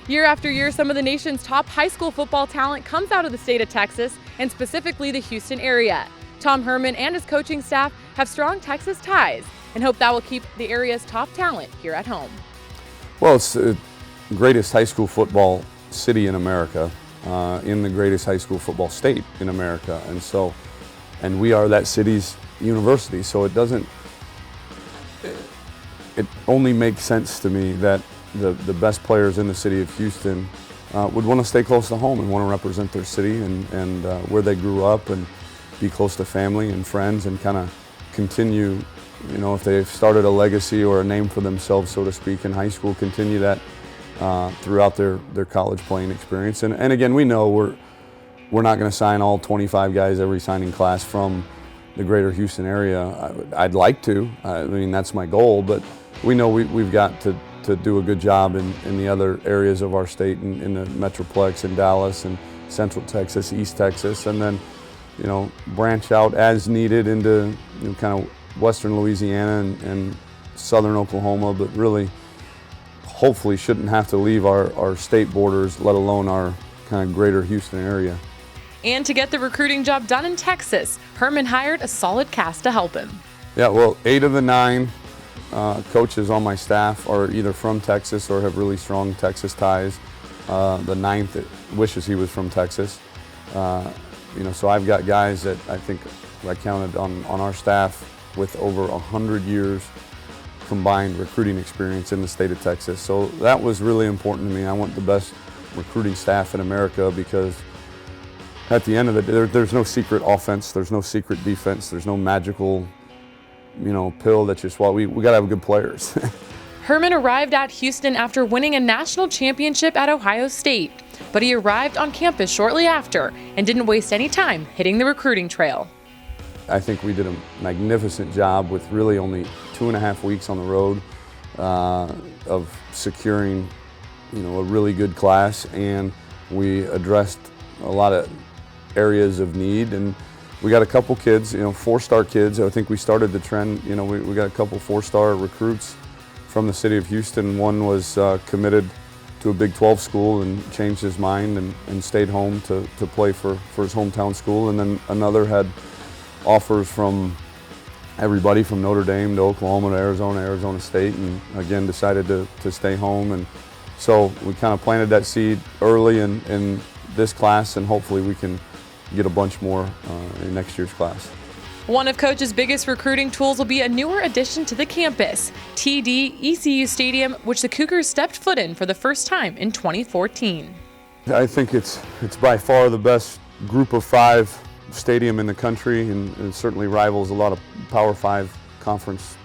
Year after year, some of the nation's top high school football talent comes out of the state of Texas, and specifically the Houston area. Tom Herman and his coaching staff have strong Texas ties and hope that will keep the area's top talent here at home. Well, it's the greatest high school football city in America, in the greatest high school football state in America, and we are that city's university. So it only makes sense to me that the best players in the city of Houston would want to stay close to home and want to represent their city and where they grew up and be close to family and friends and kind of continue, you know, if they've started a legacy or a name for themselves, so to speak, in high school, continue that throughout their college playing experience. And again, we know we're not going to sign all 25 guys every signing class from the greater Houston area. I'd like to. I mean, that's my goal, but we know we've got to do a good job in the other areas of our state, in the Metroplex, in Dallas and Central Texas, East Texas, and then, you know, branch out as needed into, you know, kind of western Louisiana and southern Oklahoma, but really hopefully shouldn't have to leave our state borders, let alone our kind of greater Houston area. And to get the recruiting job done in Texas, Herman hired a solid cast to help him. Yeah, well, 8 of the 9 coaches on my staff are either from Texas or have really strong Texas ties. The 9th wishes he was from Texas. You know, so I've got guys that I think I counted on our staff with over 100 years combined recruiting experience in the state of Texas. So that was really important to me. I want the best recruiting staff in America because at the end of the day, there's no secret offense, there's no secret defense, there's no magical, you know, pill that you swallow. We got to have good players. Herman arrived at Houston after winning a national championship at Ohio State, but he arrived on campus shortly after and didn't waste any time hitting the recruiting trail. I think we did a magnificent job with really only 2.5 weeks on the road of securing, you know, a really good class, and we addressed a lot of areas of need, and we got a couple kids, you know, 4-star kids. I think we started the trend. You know, we got a couple 4-star recruits from the city of Houston. One was committed to a Big 12 school and changed his mind and stayed home to play for his hometown school. And then another had offers from everybody from Notre Dame to Oklahoma to Arizona State, and again decided to stay home. And so we kind of planted that seed early in this class, and hopefully we can get a bunch more in next year's class. One of Coach's biggest recruiting tools will be a newer addition to the campus, TD ECU Stadium, which the Cougars stepped foot in for the first time in 2014. I think it's by far the best group of 5 stadium in the country, and it certainly rivals a lot of Power 5 conference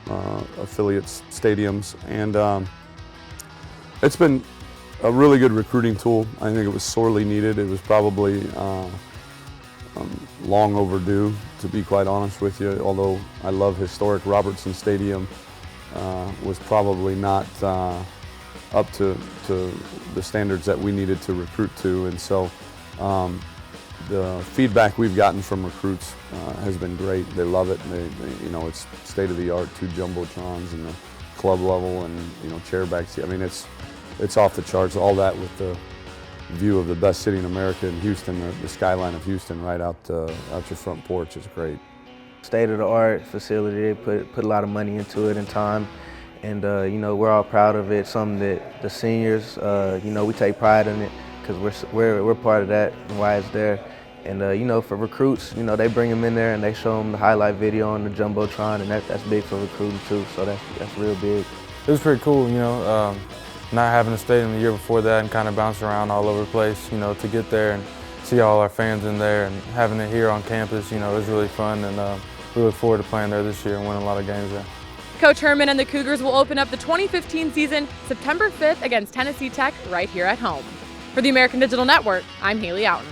affiliates stadiums. And it's been a really good recruiting tool. I think it was sorely needed. It was probably long overdue, to be quite honest with you, although I love historic Robertson Stadium, was probably not up to the standards that we needed to recruit to. And so the feedback we've gotten from recruits has been great. They love it. They you know, it's state-of-the-art, 2 jumbotrons in the club level, and, you know, chair back seat. I mean, it's off the charts. All that with the view of the best city in America in Houston, the skyline of Houston right out your front porch is great. State-of-the-art facility. They put a lot of money into it and time, and you know, we're all proud of it. Something that the seniors, you know, we take pride in it because we're part of that and why it's there. And you know, for recruits, you know, they bring them in there and they show them the highlight video on the jumbotron, and that's big for recruiting too. So that's real big. It was pretty cool, you know. Not having a stadium the year before that and kind of bouncing around all over the place, you know, to get there and see all our fans in there and having it here on campus, you know, it was really fun, and we look forward to playing there this year and winning a lot of games there. Coach Herman and the Cougars will open up the 2015 season September 5th against Tennessee Tech right here at home. For the American Digital Network, I'm Haley Outen.